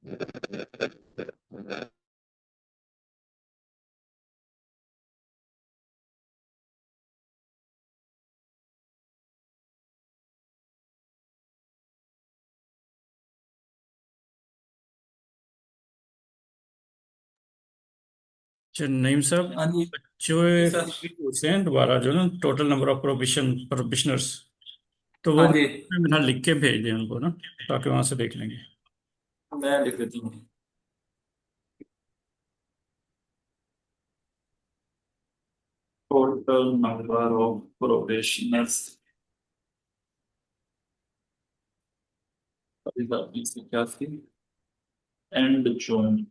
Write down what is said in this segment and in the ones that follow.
अच्छा नईम साहब, हाँ जी। बच्चों जी एक सर। चीज़ पूछते हैं दोबारा, जो ना टोटल नंबर ऑफ प्रोबिशनर्स, तो वो हाँ जी, बिना लिख के भेज दें उनको ना, ताकि वहां से देख लेंगे। मैं लिख देती हूँ। Total number of probationers and June.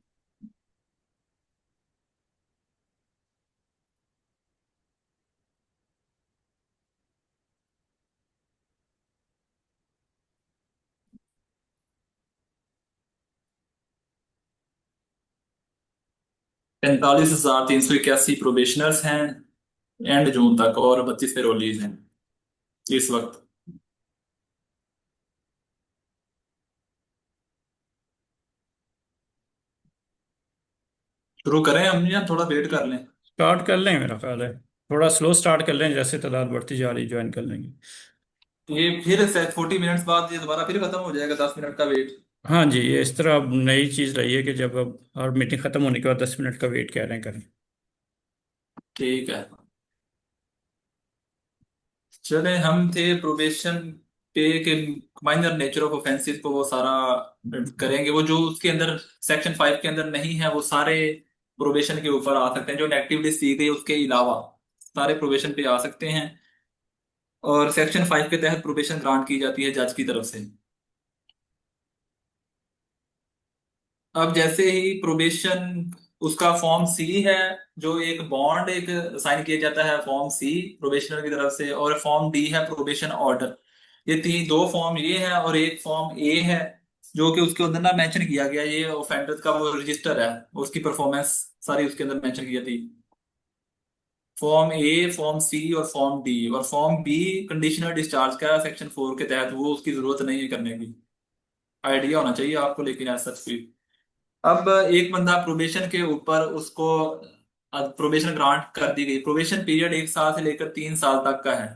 45,381 probationers हैं एंड जून तक, और 32 पेरोलीज हैं इस वक्त। शुरू करें हम या थोड़ा वेट कर लें? स्टार्ट कर लें, मेरा ख्याल है थोड़ा स्लो स्टार्ट कर लें, जैसे तादाद बढ़ती जा रही ज्वाइन कर लेंगे। ये फिर से 40 मिनट्स बाद ये दोबारा फिर खत्म हो जाएगा, 10 मिनट का वेट। हाँ जी, ये इस तरह अब नई चीज़ रही है कि जब अब और मीटिंग खत्म होने के बाद 10 मिनट का वेट कह रहे हैं करें। ठीक है। चले, हम थे प्रोबेशन पे के माइनर नेचर ऑफ ऑफेंसेस को वो सारा करेंगे। वो जो उसके अंदर सेक्शन 5 के अंदर नहीं है वो सारे प्रोबेशन के ऊपर आ सकते हैं। जो एक्टिविटीज दी गई उसके अलावा सारे प्रोबेशन पे आ सकते हैं। और सेक्शन 5 के तहत प्रोबेशन ग्रांट की जाती है जज की तरफ से। अब जैसे ही प्रोबेशन, उसका फॉर्म सी है, जो एक बॉन्ड एक साइन किया जाता है, फॉर्म सी प्रोबेशनर की तरफ से। और फॉर्म डी है प्रोबेशन ऑर्डर। ये तीन दो फॉर्म ये है, और एक फॉर्म ए है जो कि उसके अंदर ना मेंशन किया गया, ये ऑफेंडर का वो रजिस्टर है, उसकी परफॉर्मेंस सारी उसके अंदर मेंशन की जाती। फॉर्म ए, फॉर्म सी और फॉर्म डी। और फॉर्म बी कंडीशनल डिस्चार्ज का सेक्शन 4 के तहत, वो उसकी जरूरत नहीं है करने की। आइडिया होना चाहिए आपको, लेकिन ऐसा भी। अब एक बंदा प्रोबेशन के ऊपर, उसको प्रोबेशन ग्रांट कर दी गई। प्रोबेशन पीरियड 1 साल से लेकर 3 साल तक का है।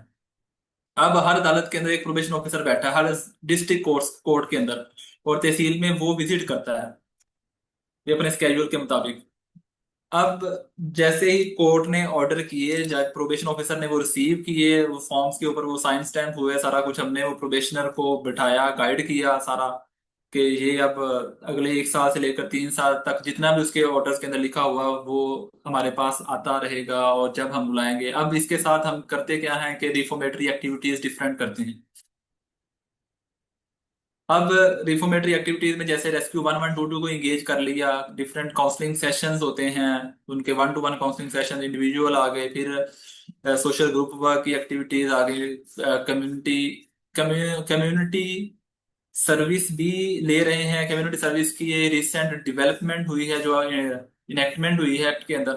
अब हर अदालत के अंदर एक प्रोबेशन ऑफिसर बैठा है, हर डिस्ट्रिक्ट कोर्ट के अंदर, और तहसील में वो विजिट करता है, ये अपने स्केड्यूल के मुताबिक। अब जैसे ही कोर्ट ने ऑर्डर किए, जज प्रोबेशन ऑफिसर ने वो रिसीव किए, वो फॉर्म्स के ऊपर वो साइन स्टैम्प हुए, सारा कुछ हमने वो प्रोबेशनर को बिठाया, गाइड किया सारा, कि ये अब अगले 1 साल से लेकर 3 साल तक जितना भी उसके ऑर्डर्स के अंदर लिखा हुआ वो हमारे पास आता रहेगा, और जब हम बुलाएंगे। अब इसके साथ हम करते क्या है कि रिफॉर्मेटरी एक्टिविटीज डिफरेंट करते हैं। अब रिफॉर्मेटरी एक्टिविटीज में जैसे रेस्क्यू 1122 को एंगेज कर लिया, डिफरेंट काउंसलिंग सेशंस होते हैं, उनके 1-to-1 काउंसलिंग सेशन, इंडिविजुअल आ गए, फिर सोशल ग्रुप वर्क की एक्टिविटीज आ गई, कम्युनिटी कम्युनिटी सर्विस भी ले रहे हैं। कम्युनिटी सर्विस की ये रिसेंट डेवलपमेंट हुई है, जो इनेक्टमेंट हुई है एक्ट के अंदर।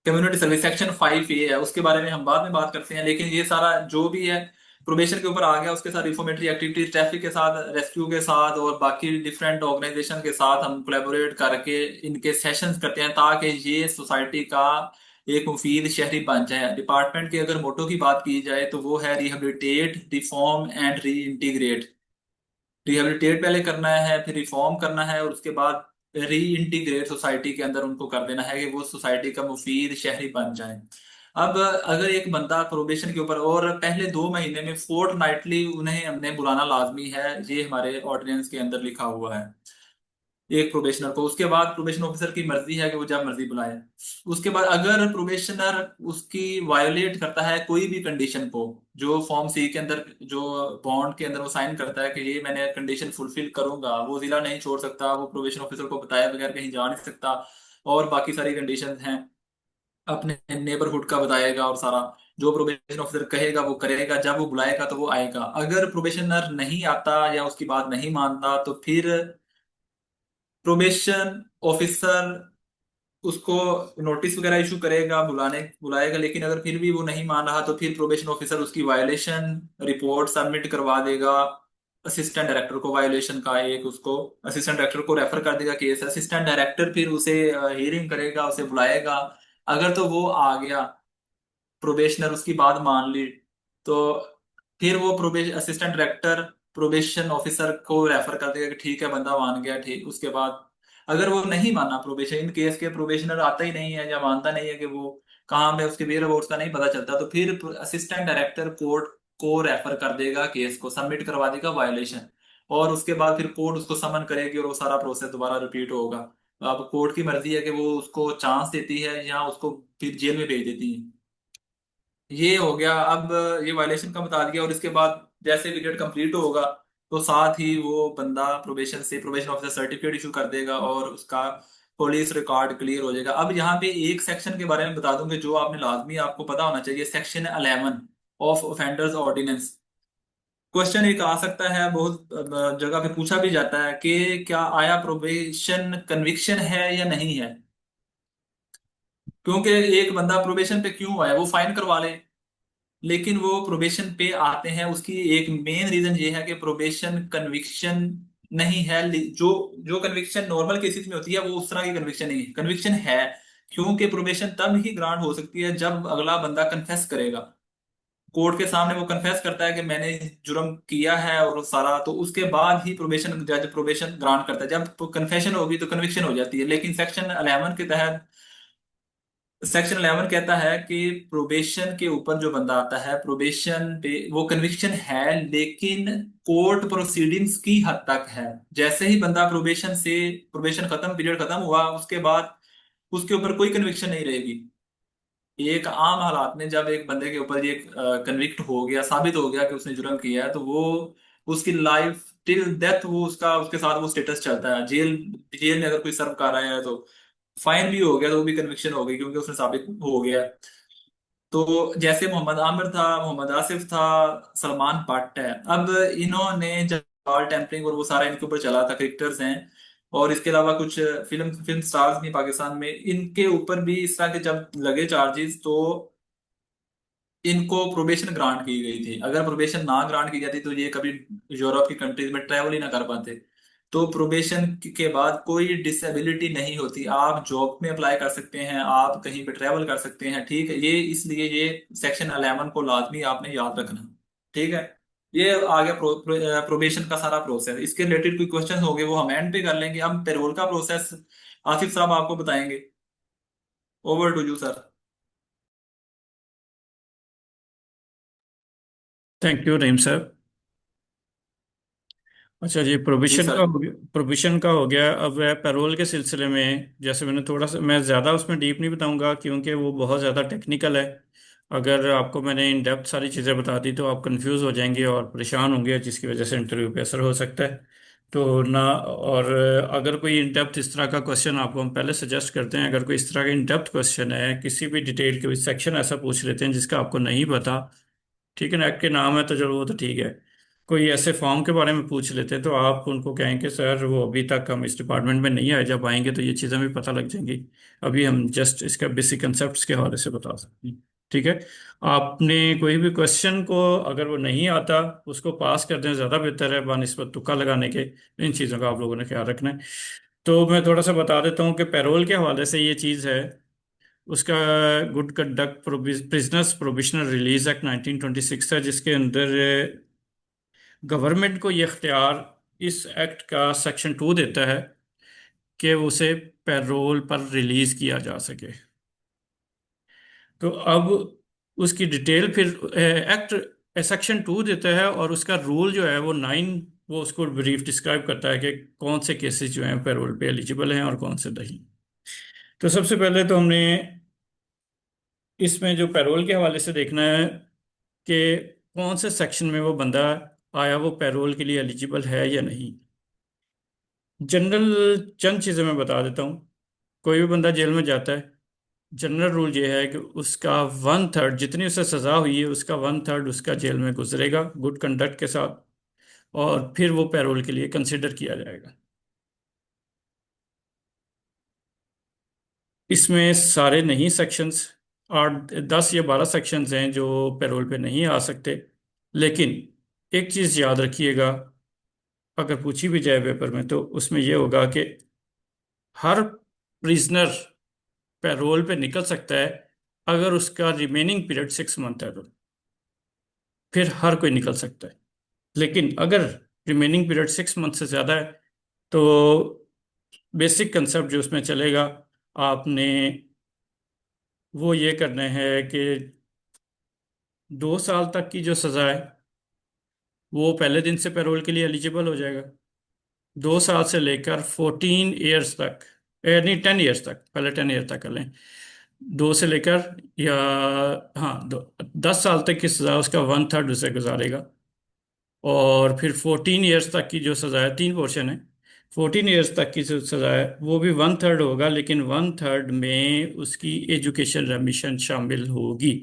कम्युनिटी सर्विस सेक्शन 5A है, उसके बारे में हम बाद में बात करते हैं। लेकिन ये सारा जो भी है प्रोबेशन के ऊपर आ गया, उसके साथ रिफॉर्मेटरी एक्टिविटीज, ट्रैफिक के साथ, रेस्क्यू के साथ, और बाकी डिफरेंट ऑर्गेनाइजेशन के साथ हम कोलैबोरेट करके इनके सेशंस करते हैं, ताकि ये सोसाइटी का एक मुफीद शहरी बन जाए। डिपार्टमेंट के अगर मोटो की बात की जाए तो वो है rehabilitate, reform and re integrate. Rehabilitate पहले करना है, फिर रिफॉर्म करना है, और उसके बाद री इंटीग्रेट सोसाइटी के अंदर उनको कर देना है, कि वो सोसाइटी का मुफीद शहरी बन जाए। अब अगर एक बंदा प्रोबेशन के ऊपर, और पहले 2 महीने में फोर्टनाइटली उन्हें हमने बुलाना लाजमी है, ये हमारे ऑर्डिनेंस के अंदर लिखा हुआ है एक प्रोबेशनर को। उसके बाद प्रोबेशन ऑफिसर की मर्जी है कि वो जब मर्जी बुलाए। उसके बाद अगर प्रोबेशनर उसकी वायोलेट करता है कोई भी कंडीशन को, जो फॉर्म सी के अंदर, जो बॉन्ड के अंदर वो साइन करता है कि ये मैंने कंडीशन फुलफिल करूंगा, वो जिला नहीं छोड़ सकता, वो प्रोबेशन ऑफिसर को बताए बगैर कहीं जा नहीं सकता, और बाकी सारी कंडीशन हैं, अपने नेबरहुड का बताएगा, और सारा जो प्रोबेशन ऑफिसर कहेगा वो करेगा, जब वो बुलाएगा तो वो आएगा। अगर प्रोबेशनर नहीं आता या उसकी बात नहीं मानता, तो फिर प्रोबेशन ऑफिसर उसको नोटिस वगैरह इशू करेगा, बुलाएगा। लेकिन अगर फिर भी वो नहीं मान रहा, तो फिर प्रोबेशन ऑफिसर उसकी वायलेशन रिपोर्ट सबमिट करवा देगा असिस्टेंट डायरेक्टर को वायोलेशन का, एक उसको असिस्टेंट डायरेक्टर को रेफर कर देगा केस, असिस्टेंट डायरेक्टर फिर उसे हियरिंग करेगा, उसे बुलाएगा। अगर तो वो आ गया, प्रोबेशनर उसकी बात मान ली, तो फिर वो probation assistant director probation officer को रेफर कर देगा कि ठीक है बंदा मान गया, ठीक। उसके बाद अगर वो नहीं माना प्रोबेशन, इन केस के प्रोबेशनर आता ही नहीं है या मानता नहीं है कि वो कहाँ पे उसके वेयर अबाउट्स का नहीं पता चलता, तो फिर असिस्टेंट डायरेक्टर कोर्ट को रेफर कर देगा, केस को सबमिट करवा देगा वायलेशन। और उसके बाद फिर कोर्ट उसको समन करेगी और वो सारा प्रोसेस दोबारा रिपीट होगा। अब कोर्ट की मर्जी है कि वो उसको चांस देती है या उसको फिर जेल में भेज देती है। ये हो गया। अब ये वायलेशन का बता दिया, और इसके बाद जैसे पीरियड कंप्लीट होगा तो साथ ही वो बंदा प्रोबेशन से प्रोबेशन ऑफिसर सर्टिफिकेट इशू कर देगा और उसका पुलिस रिकॉर्ड क्लियर हो जाएगा। अब यहाँ पे एक सेक्शन के बारे में बता दूं कि जो आपने लाजमी आपको पता होना चाहिए, section 11 of offenders ordinance. Question एक आ सकता है, बहुत जगह पे पूछा भी जाता है कि क्या आया प्रोबेशन कन्विक्शन है या नहीं है। क्योंकि एक बंदा प्रोबेशन पे क्यों आया, वो फाइन करवा ले, लेकिन वो प्रोबेशन पे आते हैं, उसकी एक मेन रीजन ये है कि प्रोबेशन कन्विक्शन नहीं है। जो जो कन्विक्शन नॉर्मल केसेस में होती है वो उस तरह की कन्विक्शन नहीं है, कन्विक्शन है। क्योंकि प्रोबेशन तब ही ग्रांट हो सकती है जब अगला बंदा कन्फेस करेगा, कोर्ट के सामने वो कन्फेस करता है कि मैंने जुर्म किया है और वो सारा, तो उसके बाद ही प्रोबेशन जज प्रोबेशन ग्रांट करता है। जब कन्फेशन होगी तो कन्विक्शन हो जाती है। लेकिन सेक्शन 11 के तहत, सेक्शन 11 कहता है कि प्रोबेशन के ऊपर जो बंदा आता है प्रोबेशन पे, वो कन्विक्शन है लेकिन कोर्ट प्रोसीडिंग्स की हद तक है। जैसे ही बंदा प्रोबेशन से, प्रोबेशन खत्म, पीरियड खत्म हुआ, उसके बाद उसके ऊपर कोई कन्विक्शन नहीं रहेगी। एक आम हालात में जब एक बंदे के ऊपर ये कन्विक्ट हो गया, साबित हो गया कि उसने जुर्म किया है, तो वो उसकी लाइफ टिल डेथ वो उसका उसके साथ वो स्टेटस चलता है। जेल जेल में अगर कोई सर्व कर रहा है तो फाइन भी हो गया तो वो भी कन्विक्शन हो गई, क्योंकि उसने साबित हो गया। तो जैसे मोहम्मद आमिर था, मोहम्मद आसिफ था, सलमान भट्ट है। अब इन्होंने जब बॉल टेम्परिंग और वो सारा इनके ऊपर चला था, क्रिकेटर्स हैं और इसके अलावा कुछ फिल्म फिल्म स्टार्स भी पाकिस्तान में, इनके ऊपर भी इस तरह के जब लगे चार्जेस, तो इनको प्रोबेशन ग्रांट की गई थी। अगर प्रोबेशन ना ग्रांट की जाती तो ये कभी यूरोप की कंट्रीज में ट्रैवल ही ना कर पाते। तो प्रोबेशन के बाद कोई डिसेबिलिटी नहीं होती, आप जॉब में अप्लाई कर सकते हैं, आप कहीं पे ट्रैवल कर सकते हैं, ठीक है। ये इसलिए ये सेक्शन 11 को लाजमी आपने याद रखना, ठीक है। ये आ गया प्रोबेशन का सारा प्रोसेस। इसके रिलेटेड कोई क्वेश्चन होंगे वो हम एंड पे कर लेंगे। हम पेरोल का प्रोसेस आसिफ साहब आपको बताएंगे। Over to you sir. Thank you Rahim साहब। अच्छा जी, जी प्रोविशन का सर। हो गया, प्रोविशन का हो गया। अब है पैरोल के सिलसिले में, जैसे मैंने थोड़ा सा, मैं ज़्यादा उसमें डीप नहीं बताऊंगा क्योंकि वो बहुत ज़्यादा टेक्निकल है। अगर आपको मैंने इन डेप्थ सारी चीज़ें बता दी तो आप कंफ्यूज हो जाएंगे और परेशान होंगे, जिसकी वजह से इंटरव्यू पे असर हो सकता है। तो ना, और अगर कोई इन डेप्थ इस तरह का क्वेश्चन, आपको हम पहले सजेस्ट करते हैं, अगर कोई इस तरह का इन डेप्थ क्वेश्चन है, किसी भी डिटेल के सेक्शन ऐसा पूछ लेते हैं जिसका आपको नहीं पता, ठीक है ना, एक्ट के नाम है तो चलो वो तो ठीक है। कोई ऐसे फॉर्म के बारे में पूछ लेते तो आप उनको कहेंगे सर वो अभी तक हम इस डिपार्टमेंट में नहीं आए, जब आएंगे तो ये चीज़ें भी पता लग जाएंगी। अभी हम जस्ट इसका बेसिक कंसेप्ट के हवाले से बता सकते हैं, ठीक है। आपने कोई भी क्वेश्चन को, अगर वो नहीं आता, उसको पास कर दें ज़्यादा बेहतर है बानिस्बत तुक्का लगाने के। इन चीज़ों का आप लोगों ने ख्याल रखना है। तो मैं थोड़ा सा बता देता हूँ कि पैरोल के हवाले से ये चीज़ है, उसका good conduct prisoners provincial release act 1926 है, जिसके अंदर गवर्नमेंट को ये इख्तियार इस एक्ट का सेक्शन 2 देता है कि उसे पैरोल पर रिलीज किया जा सके। तो अब उसकी डिटेल फिर एक्ट सेक्शन 2 देता है, और उसका रूल जो है वो 9, वो उसको ब्रीफ डिस्क्राइब करता है कि कौन से केसेस जो हैं पैरोल पे एलिजिबल हैं और कौन से नहीं। तो सबसे पहले तो हमने इसमें जो पैरोल के हवाले से देखना है कि कौन से सेक्शन में वो बंदा आया, वो पैरोल के लिए एलिजिबल है या नहीं। जनरल चंद चीज़ें मैं बता देता हूँ। कोई भी बंदा जेल में जाता है, जनरल रूल ये है कि उसका 1/3, जितनी उसे सज़ा हुई है उसका 1/3 उसका जेल में गुजरेगा गुड कंडक्ट के साथ, और फिर वो पैरोल के लिए कंसिडर किया जाएगा। इसमें सारे नहीं सेक्शंस, 8 10 या 12 सेक्शंस हैं जो पैरोल पे नहीं आ सकते। लेकिन एक चीज़ याद रखिएगा अगर पूछी भी जाए पेपर में तो उसमें यह होगा कि हर प्रिजनर पैरोल पे निकल सकता है अगर उसका रिमेनिंग पीरियड 6 मंथ है, तो फिर हर कोई निकल सकता है। लेकिन अगर रिमेनिंग पीरियड 6 मंथ से ज्यादा है तो बेसिक कंसेप्ट जो उसमें चलेगा, आपने वो ये करना है कि 2 साल तक की जो सजा है वो पहले दिन से पैरोल के लिए एलिजिबल हो जाएगा। 2 साल से लेकर 14 ईयर्स तक, नहीं 10 ईयर्स तक, पहले 10 ईयर तक कर लें। दो से लेकर, या हाँ, 10 साल तक की सजा उसका 1/3 उसे गुजारेगा। और फिर 14 ईयर्स तक की जो सजा है, 3 पोर्शन है। 14 ईयर्स तक की जो सजा है वो भी 1/3 होगा, लेकिन 1/3 में उसकी एजुकेशन रेमिशन शामिल होगी।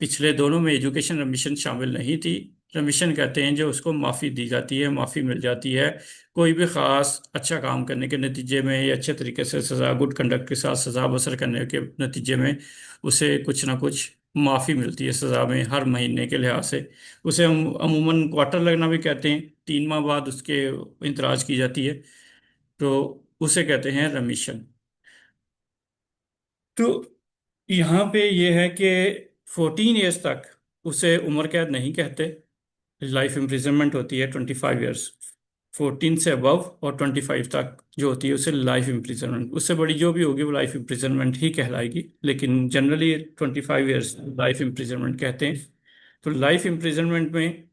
पिछले दोनों में एजुकेशन रेमिशन शामिल नहीं थी। रेमिशन कहते हैं जो उसको माफ़ी दी जाती है, माफ़ी मिल जाती है कोई भी ख़ास अच्छा काम करने के नतीजे में, या अच्छे तरीके से सज़ा, गुड कंडक्ट के साथ सज़ा बसर करने के नतीजे में उसे कुछ ना कुछ माफ़ी मिलती है सज़ा में, हर महीने के लिहाज से। उसे हम अमूमन क्वार्टर लगना भी कहते हैं, 3 माह बाद उसके इंतराज की जाती है, तो उसे कहते हैं रमीशन। तो यहाँ पे ये है कि 14 ईयर्स तक उसे उम्र कैद नहीं कहते, लाइफ इम्प्रिजनमेंट होती है 25 ईयर्स। 14 से अबव और 25 तक जो होती है उसे लाइफ इम्प्रिजनमेंट, उससे बड़ी जो भी होगी वो लाइफ इम्प्रिजनमेंट ही कहलाएगी, लेकिन जनरली 25 ईयर्स लाइफ इम्प्रिजनमेंट कहते हैं। तो लाइफ इम्प्रिजनमेंट में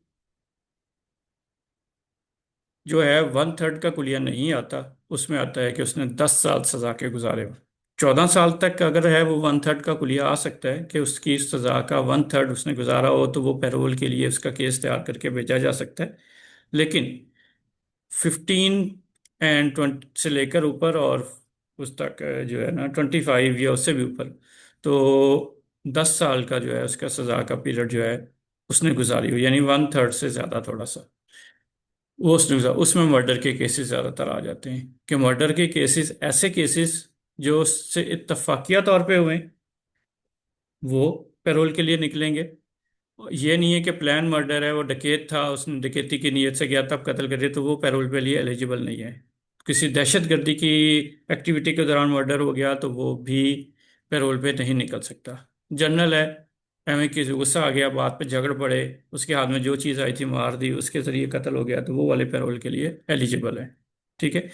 जो है 1/3 का कुलिया नहीं आता, उसमें आता है कि उसने 10 साल सजा के गुजारे हो। 14 साल तक अगर है वो 1/3 का कुलिया आ सकता है कि उसकी सजा का 1/3 उसने गुजारा हो, तो वो पैरोल के लिए उसका केस तैयार करके भेजा जा सकता है। लेकिन 15 एंड 20 से लेकर ऊपर, और उस तक जो है ना 25 या उससे भी ऊपर, तो 10 साल का जो है उसका सजा का पीरियड जो है उसने गुजारी हो, यानी 1/3 से ज्यादा थोड़ा सा, वो उसने उसमें मर्डर के केसेस ज्यादातर आ जाते हैं। कि मर्डर के केसेस, ऐसे केसेस जो उससे इत्तफाकिया तौर पे हुए, वो पैरोल के लिए निकलेंगे। ये नहीं है कि प्लान मर्डर है, वो डकैत था, उसने डकैती की नीयत से गया तब कत्ल कर दिया, तो वो पैरोल पे लिए एलिजिबल नहीं है। किसी दहशतगर्दी की एक्टिविटी के दौरान मर्डर हो गया तो वो भी पैरोल पे नहीं निकल सकता। जनरल है, एवं किसी गुस्सा आ गया, बात पे झगड़ पड़े, उसके हाथ में जो चीज़ आई थी मार दी, उसके जरिए कत्ल हो गया, तो वो वाले पैरोल के लिए एलिजिबल है। ठीक है।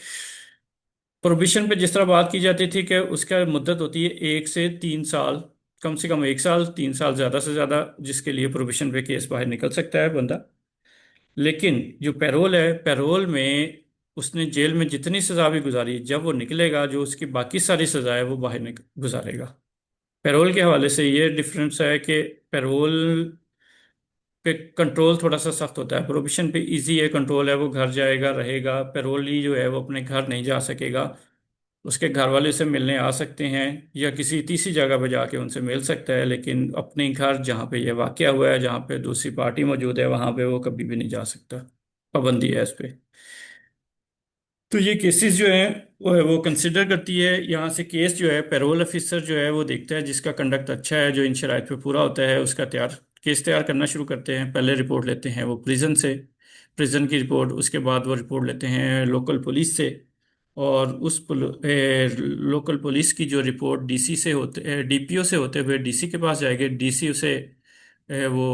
प्रोहिबिशन पे जिस तरह बात की जाती थी कि उसका मुद्दत होती है 1 से 3 साल, कम से कम 1 साल, 3 साल ज्यादा से ज्यादा, जिसके लिए प्रोहिबिशन पे केस बाहर निकल सकता है बंदा। लेकिन जो पैरोल है, पैरोल में उसने जेल में जितनी सजा भी गुजारी, जब वो निकलेगा जो उसकी बाकी सारी सजा है वो बाहर गुजारेगा। पैरोल के हवाले से ये डिफरेंस है कि पैरोल पे कंट्रोल थोड़ा सा सख्त होता है, प्रोहिबिशन पे इजी है, कंट्रोल है, वो घर जाएगा रहेगा। पैरोली जो है वो अपने घर नहीं जा सकेगा। उसके घर वाले से मिलने आ सकते हैं या किसी तीसरी जगह पे जाके उनसे मिल सकता है, लेकिन अपने घर जहाँ पे ये वाकया हुआ है, जहाँ पे दूसरी पार्टी मौजूद है, वहां पे वो कभी भी नहीं जा सकता। पाबंदी है इस पे। तो ये केसेस जो हैं वो कंसिडर करती है। यहाँ से केस जो है पैरोल ऑफिसर जो है वो देखता है, जिसका कंडक्ट अच्छा है, जो इन शराइत पे पूरा होता है, उसका केस तैयार करना शुरू करते हैं। पहले रिपोर्ट लेते हैं वो प्रिजन से, प्रिजन की रिपोर्ट, उसके बाद वो रिपोर्ट लेते हैं लोकल पुलिस से, और उस लोकल पुलिस की जो रिपोर्ट डीसी से होते, डीपीओ से होते हुए डीसी के पास जाएगी। डीसी उसे वो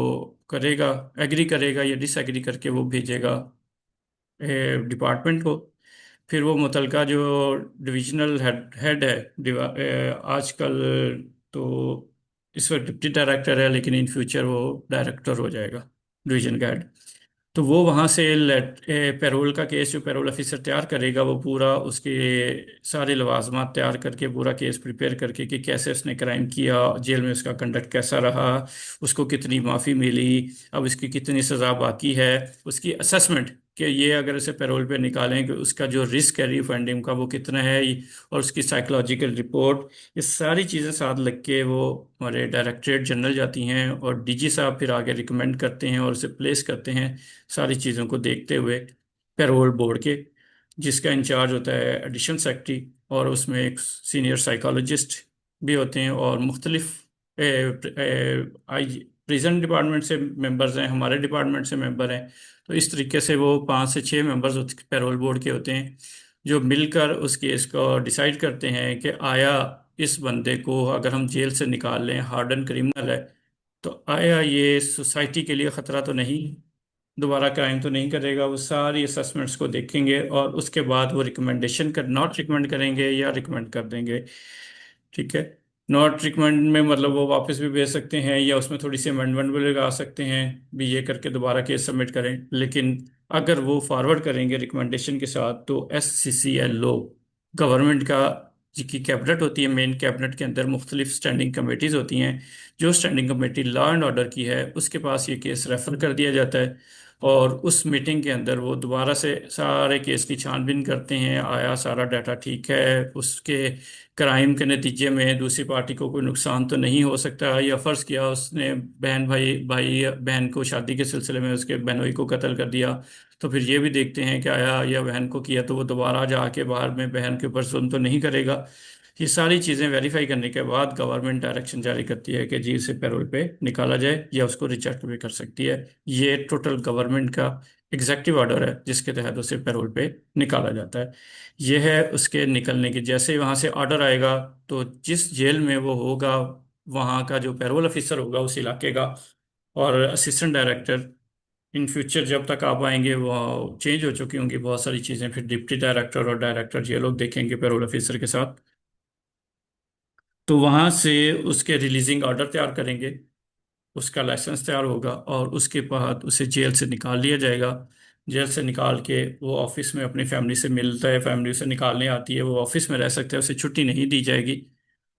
करेगा, एग्री करेगा या डिसएग्री करके वो भेजेगा डिपार्टमेंट को। फिर वो मुतलका जो डिविजनल हेड है, आजकल तो इस वक्त डिप्टी डायरेक्टर है, लेकिन इन फ्यूचर वो डायरेक्टर हो जाएगा, डिवीजन का हेड। तो वो वहाँ से पैरोल का केस जो पैरोल ऑफिसर तैयार करेगा, वो पूरा उसके सारे लवाजमात तैयार करके पूरा केस प्रिपेयर करके कि कैसे उसने क्राइम किया, जेल में उसका कंडक्ट कैसा रहा, उसको कितनी माफ़ी मिली, अब इसकी कितनी सज़ा बाकी है, उसकी असेसमेंट कि ये अगर इसे पैरोल पे निकालें कि उसका जो रिस्क है रीफंडिंग का वो कितना है, और उसकी साइकोलॉजिकल रिपोर्ट, ये सारी चीज़ें साथ लग के वो हमारे डायरेक्टरेट जनरल जाती हैं, और डीजी साहब फिर आगे रिकमेंड करते हैं और उसे प्लेस करते हैं, सारी चीज़ों को देखते हुए पैरोल बोर्ड के, जिसका इंचार्ज होता है एडिशनल सेक्रेटरी, और उसमें एक सीनियर साइकोलॉजिस्ट भी होते हैं, और मुख्तलिफ प्रिजन डिपार्टमेंट से मेंबर्स हैं, हमारे डिपार्टमेंट से मेंबर हैं। तो इस तरीके से वो 5 से 6 मेंबर्स पैरोल बोर्ड के होते हैं, जो मिलकर उस केस को डिसाइड करते हैं कि आया इस बंदे को अगर हम जेल से निकाल लें, हार्डन क्रिमिनल है, तो आया ये सोसाइटी के लिए खतरा तो नहीं, दोबारा क्राइम तो नहीं करेगा। वो सारी असेसमेंट्स को देखेंगे और उसके बाद वो रिकमेंडेशन कर नॉट रिकमेंड करेंगे या रिकमेंड कर देंगे। ठीक है। नॉट रिकमेंड में मतलब वो वापस भी भेज सकते हैं या उसमें थोड़ी सी अमेंडमेंट भी लगा सकते हैं, भी ये करके दोबारा केस सबमिट करें। लेकिन अगर वो फॉरवर्ड करेंगे रिकमेंडेशन के साथ, तो SCCL लो, गवर्नमेंट का जिसकी कैबिनेट होती है, मेन कैबिनेट के अंदर मुख्तलिफ स्टैंडिंग कमेटीज होती हैं, जो standing committee law and order की है उसके पास ये केस रेफर कर दिया जाता है। और उस मीटिंग के अंदर वो दोबारा से सारे केस की छानबीन करते हैं, आया सारा डाटा ठीक है, उसके क्राइम के नतीजे में दूसरी पार्टी को कोई नुकसान तो नहीं हो सकता, या फर्ज किया उसने बहन भाई भाई बहन को शादी के सिलसिले में उसके बहनोई को कत्ल कर दिया, तो फिर ये भी देखते हैं कि आया या बहन को किया तो वो दोबारा जाके बाहर में बहन के ऊपर जुल्म तो नहीं करेगा। ये सारी चीज़ें वेरीफाई करने के बाद गवर्नमेंट डायरेक्शन जारी करती है कि जी उसे पैरोल पे निकाला जाए, या उसको रिजेक्ट भी कर सकती है। ये टोटल गवर्नमेंट का एग्जेक्टिव ऑर्डर है जिसके तहत उसे पैरोल पे निकाला जाता है। यह है उसके निकलने की, जैसे ही वहां से ऑर्डर आएगा तो जिस जेल में वो होगा, वहां का जो पैरोल ऑफिसर होगा उस इलाके का, और असिस्टेंट डायरेक्टर, इन फ्यूचर जब तक आप आएंगे वो चेंज हो चुकी होंगी बहुत सारी चीज़ें, फिर डिप्टी डायरेक्टर और डायरेक्टर ये लोग देखेंगे पैरोल ऑफिसर के साथ। तो वहां से उसके रिलीजिंग ऑर्डर तैयार करेंगे, उसका लाइसेंस तैयार होगा और उसके बाद उसे जेल से निकाल लिया जाएगा। जेल से निकाल के वो ऑफिस में अपनी फैमिली से मिलता है, फैमिली उसे निकालने आती है, वो ऑफिस में रह सकता है, उसे छुट्टी नहीं दी जाएगी।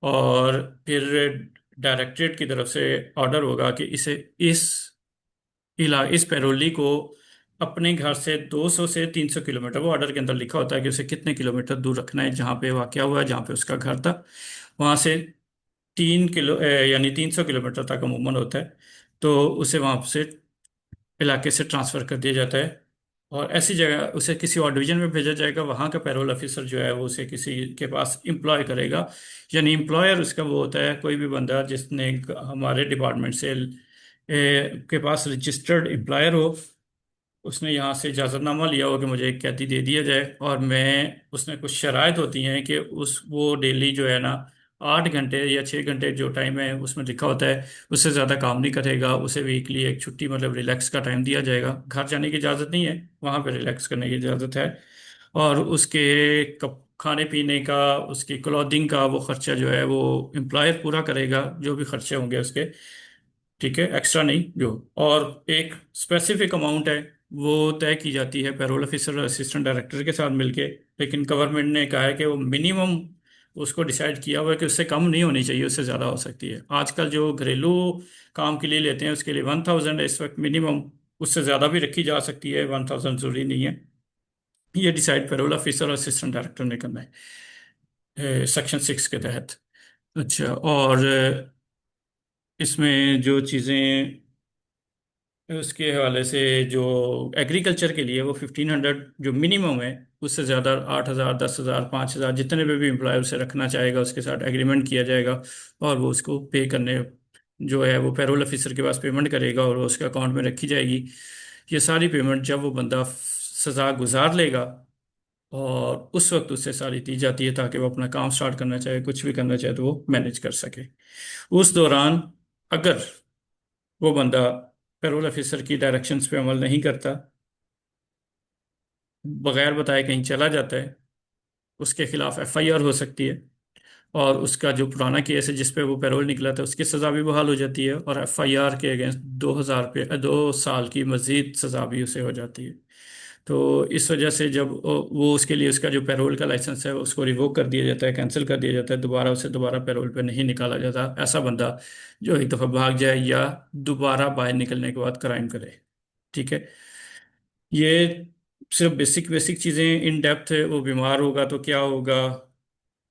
और फिर डायरेक्टरेट की तरफ से ऑर्डर होगा कि इसे इस पैरोली को अपने घर से 200 से 300 किलोमीटर, वो ऑर्डर के अंदर लिखा होता है कि उसे कितने किलोमीटर दूर रखना है, जहाँ पे वाकया हुआ है, जहाँ पे उसका घर था, वहां से 3 किलो यानी 300 किलोमीटर तक अमूमन होता है, तो उसे वहां से इलाके से ट्रांसफर कर दिया जाता है। और ऐसी जगह उसे किसी और डिवीजन में भेजा जाएगा, वहां का पैरोल ऑफिसर जो है वो उसे किसी के पास एम्प्लॉय करेगा। यानी एम्प्लॉयर उसका वो होता है कोई भी बंदा जिसने हमारे डिपार्टमेंट से के पास रजिस्टर्ड एम्प्लॉयर हो, उसने यहाँ से इजाज़तनामा लिया हो कि मुझे एक कैदी दे दिया जाए, और मैं उसमें कुछ शराइत होती हैं कि उस वो डेली जो है ना 8 घंटे या 6 घंटे जो टाइम है उसमें लिखा होता है, उससे ज़्यादा काम नहीं करेगा, उसे वीकली एक छुट्टी मतलब रिलैक्स का टाइम दिया जाएगा। घर जाने की इजाज़त नहीं है, वहाँ पर रिलैक्स करने की इजाज़त है। और उसके कप खाने पीने का, उसकी क्लॉथिंग का वो खर्चा जो है वो एम्प्लॉयर पूरा करेगा, जो भी खर्चे होंगे उसके। ठीक है, एक्स्ट्रा नहीं जो। और एक स्पेसिफिक अमाउंट है वो तय की जाती है पैरोल ऑफिसर और असिस्टेंट डायरेक्टर के साथ मिलके, लेकिन गवर्नमेंट ने कहा है कि वो मिनिमम उसको डिसाइड किया हुआ है कि उससे कम नहीं होनी चाहिए, उससे ज़्यादा हो सकती है। आजकल जो घरेलू काम के लिए लेते हैं उसके लिए 1000 है इस वक्त मिनिमम, उससे ज़्यादा भी रखी जा सकती है, 1000 जरूरी नहीं है। ये डिसाइड पैरोल ऑफिसर और असिस्टेंट डायरेक्टर ने करना है सेक्शन 6 के तहत। अच्छा, और इसमें जो चीज़ें उसके हवाले से, जो एग्रीकल्चर के लिए वो 1500 जो मिनिमम है, उससे ज़्यादा 8000, 10,000, 5000 जितने भी एम्प्लॉय उसे रखना चाहेगा उसके साथ एग्रीमेंट किया जाएगा, और वो उसको पे करने जो है वो पैरोल ऑफिसर के पास पेमेंट करेगा और वो उसके अकाउंट में रखी जाएगी। ये सारी पेमेंट जब वो बंदा सज़ा गुजार लेगा, और उस वक्त उससे सारी दी जाती है ताकि वो अपना काम स्टार्ट करना चाहे, कुछ भी करना चाहे तो वो मैनेज कर सके। उस दौरान अगर वो बंदा पैरोल ऑफिसर की डायरेक्शंस पे अमल नहीं करता, बगैर बताए कहीं चला जाता है, उसके खिलाफ FIR हो सकती है, और उसका जो पुराना केस है जिस पे वो पैरोल निकला था उसकी सज़ा भी बहाल हो जाती है, और FIR के अगेंस्ट 2 साल की मजीद सज़ा भी उसे हो जाती है। तो इस वजह से जब वो उसके लिए उसका जो पैरोल का लाइसेंस है उसको रिवोक कर दिया जाता है, कैंसिल कर दिया जाता है, दोबारा उसे दोबारा पैरोल पे नहीं निकाला जाता ऐसा बंदा जो एक दफ़ा भाग जाए या दोबारा बाहर निकलने के बाद क्राइम करे। ठीक है। ये सिर्फ बेसिक बेसिक चीज़ें, इन डेप्थ है, वो बीमार होगा तो क्या होगा,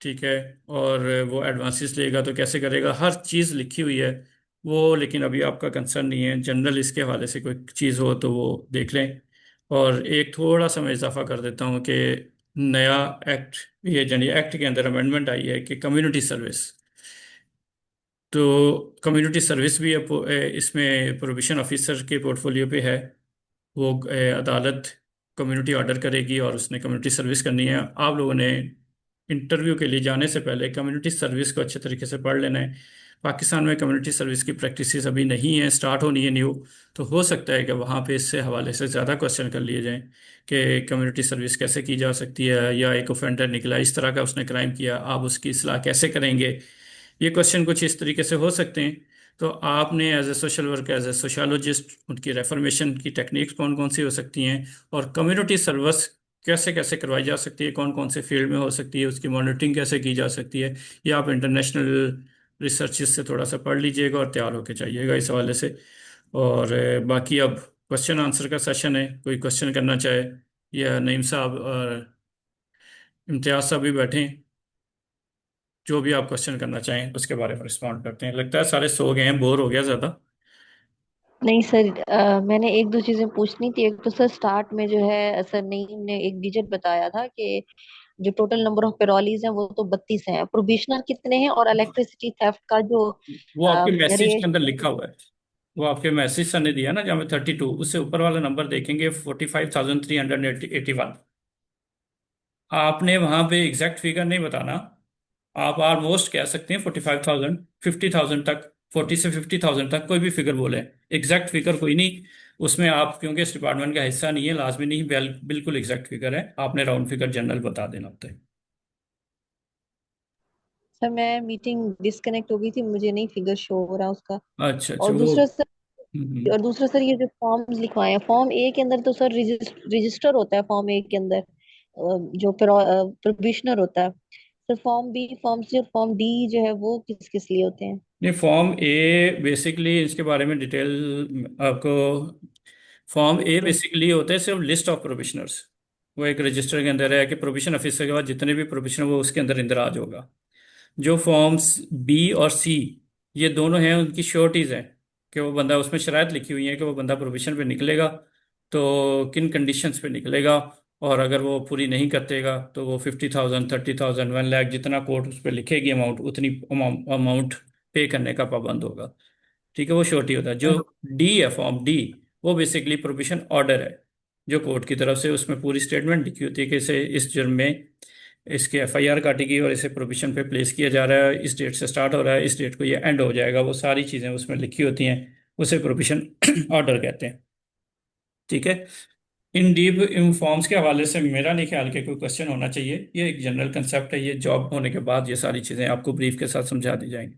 ठीक है, और वो एडवांसेस लेगा तो कैसे करेगा, हर चीज़ लिखी हुई है वो। लेकिन अभी आपका कंसर्न नहीं है, जनरल इसके हवाले से कोई चीज़ हो तो वो देख लें। और एक थोड़ा सा मैं इजाफा कर देता हूँ कि नया एक्ट, ये यानी एक्ट के अंदर अमेंडमेंट आई है कि कम्युनिटी सर्विस, तो कम्युनिटी सर्विस भी इसमें प्रोविशन ऑफिसर के पोर्टफोलियो पे है। वो अदालत कम्युनिटी ऑर्डर करेगी और उसने कम्युनिटी सर्विस करनी है। आप लोगों ने इंटरव्यू के लिए जाने से पहले कम्युनिटी सर्विस को अच्छे तरीके से पढ़ लेना है। पाकिस्तान में कम्युनिटी सर्विस की प्रैक्टिसेस अभी नहीं है, स्टार्ट होनी है न्यू। तो हो सकता है कि वहाँ पे इससे हवाले से ज़्यादा क्वेश्चन कर लिए जाएं कि कम्युनिटी सर्विस कैसे की जा सकती है, या एक ऑफेंडर निकला इस तरह का, उसने क्राइम किया, आप उसकी इस्लाह कैसे करेंगे। ये क्वेश्चन कुछ इस तरीके से हो सकते हैं। तो आपने as a social work, as a sociologist, उनकी रेफर्मेशन की टेक्निक्स कौन कौन सी हो सकती हैं, और कम्युनिटी सर्विस कैसे कैसे करवाई जा सकती है, कौन कौन से फील्ड में हो सकती है, उसकी मॉनिटरिंग कैसे की जा सकती है, ये आप इंटरनेशनल रिसर्चेस से थोड़ा सा पढ़ लीजिएगा और तैयार होके जाइएगा इस हवाले से। और बाकी अब क्वेश्चन आंसर का सेशन है, कोई क्वेश्चन करना चाहे, या नईम साहब और इम्तियाज साहब भी बैठे हैं, जो भी आप क्वेश्चन करना चाहें उसके बारे में रिस्पॉन्ड करते हैं। लगता है सारे सो गए हैं, बोर हो गया ज़्यादा। नहीं सर, मैंने एक दो चीजें पूछनी थी। एक तो सर स्टार्ट में जो है सर नईम ने एक डिजिट बताया था कि जो टोटल नंबर ऑफ पेरोलीज हैं वो तो 32 हैं, प्रोविजनल कितने हैं, और इलेक्ट्रिसिटी थेफ्ट का जो वो आपके मैसेज के रेट। अंदर लिखा हुआ है। वो आपके मैसेज सर ने दिया ना, जहाँ 32, उससे ऊपर वाला नंबर देखेंगे 45,381। आपने वहां पे एग्जैक्ट फिगर नहीं बताना। आप ऑलमोस्ट कह सकते हैं 45,000, 50,000 तक, 40 से 50,000 तक कोई भी फिगर बोले। एग्जैक्ट फिगर कोई नहीं। उसमें आप क्योंकि इस डिपार्टमेंट का हिस्सा नहीं है, लाजमी नहीं बिल्कुल एग्जैक्ट फिगर है, आपने राउंड फिगर जनरल बता देना होता है। सर मैं मीटिंग डिस्कनेक्ट हो गई थी, मुझे नहीं फिगर शो हो रहा उसका। अच्छा अच्छा, और वो दूसरा सर, हम्म। और दूसरा सर ये जो फॉर्म्स लिखवाए हैं, फॉर्म ए के अंदर तो सर रजिस्टर होता है फॉर्म ए के अंदर, जो प्रोविजनर होता है। Sir form B, form C और फॉर्म डी जो है वो किस किस लिए होते हैं? नहीं, फॉर्म ए बेसिकली इसके बारे में डिटेल आपको, फॉर्म ए बेसिकली होता है सिर्फ लिस्ट ऑफ प्रोविशनर्स। वो एक रजिस्टर के अंदर है कि प्रोविशन ऑफिसर के बाद जितने भी प्रोविशनर, वो उसके अंदर इंदराज होगा। जो फॉर्म्स बी और सी, ये दोनों हैं, उनकी श्योरिटीज हैं कि वो बंदा, उसमें शराइत लिखी हुई है कि वो बंदा प्रोविशन पे निकलेगा तो किन कंडीशंस पे निकलेगा। और अगर वो पूरी नहीं करतेगा तो वो 50,000, 30,000, 1 लाख, जितना कोर्ट उस पर लिखेगी अमाउंट, उतनी अमाउंट पे करने का पाबंद होगा। ठीक है, वो श्योरिटी होता है। जो डी है, फॉर्म डी, वो बेसिकली प्रोविशन ऑर्डर है, जो कोर्ट की तरफ से, उसमें पूरी स्टेटमेंट लिखी होती है कि इसे इस जुर्म में इसके एफआईआर काटी गई और इसे प्रोविशन पे प्लेस किया जा रहा है, इस डेट से स्टार्ट हो रहा है, इस डेट को ये एंड हो जाएगा, वो सारी चीज़ें उसमें लिखी होती हैं। उसे प्रोविशन ऑर्डर कहते हैं। ठीक है। इन डीप इन फॉर्म्स के हवाले से मेरा नहीं ख्याल कि कोई क्वेश्चन होना चाहिए। ये एक जनरल कंसेप्ट है, ये जॉब होने के बाद ये सारी चीज़ें आपको ब्रीफ के साथ समझा दी जाएंगी।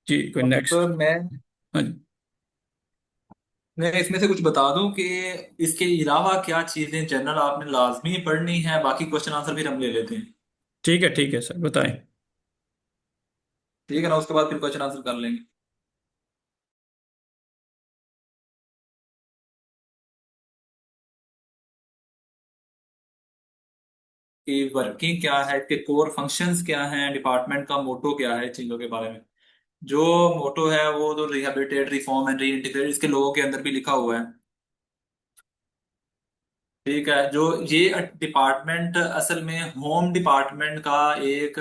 जी, कोई नेक्स्ट? सर हाँ जी। मैं इसमें से कुछ बता दूं कि इसके अलावा क्या चीजें जनरल आपने लाजमी पढ़नी है, बाकी क्वेश्चन आंसर फिर हम ले लेते हैं। ठीक है सर, बताएं। ठीक है ना, उसके बाद फिर क्वेश्चन आंसर कर लेंगे। कि वर्किंग क्या है, इसके कोर फंक्शंस क्या हैं, डिपार्टमेंट का मोटो क्या है, चीजों के बारे में। जो मोटो है वो तो रिहेबिलिटेट, रिफॉर्म एंड रीइंटीग्रेट, इसके लोगों के अंदर भी लिखा हुआ है। ठीक है। जो ये डिपार्टमेंट असल में होम डिपार्टमेंट का एक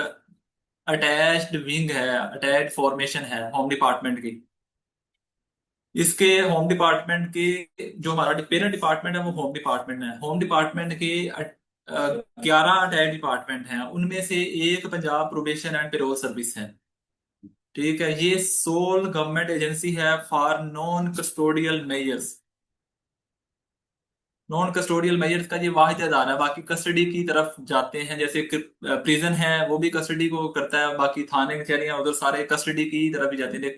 अटैच्ड विंग है, अटैच्ड फॉर्मेशन है होम डिपार्टमेंट की। इसके होम डिपार्टमेंट के जो हमारा पेरेंट डिपार्टमेंट है वो होम डिपार्टमेंट है। होम डिपार्टमेंट के 11 अटैच्ड डिपार्टमेंट हैं, उनमें से एक Punjab probation and payroll service है। ठीक है। ये सोल गवर्नमेंट एजेंसी है for non custodial measures. Non custodial measures का ये वाहिद अदारा है। बाकी कस्टडी की तरफ जाते हैं, जैसे प्रिजन है वो भी कस्टडी को करता है, बाकी थाने कचहरियां उधर सारे कस्टडी की तरफ ही जाते हैं।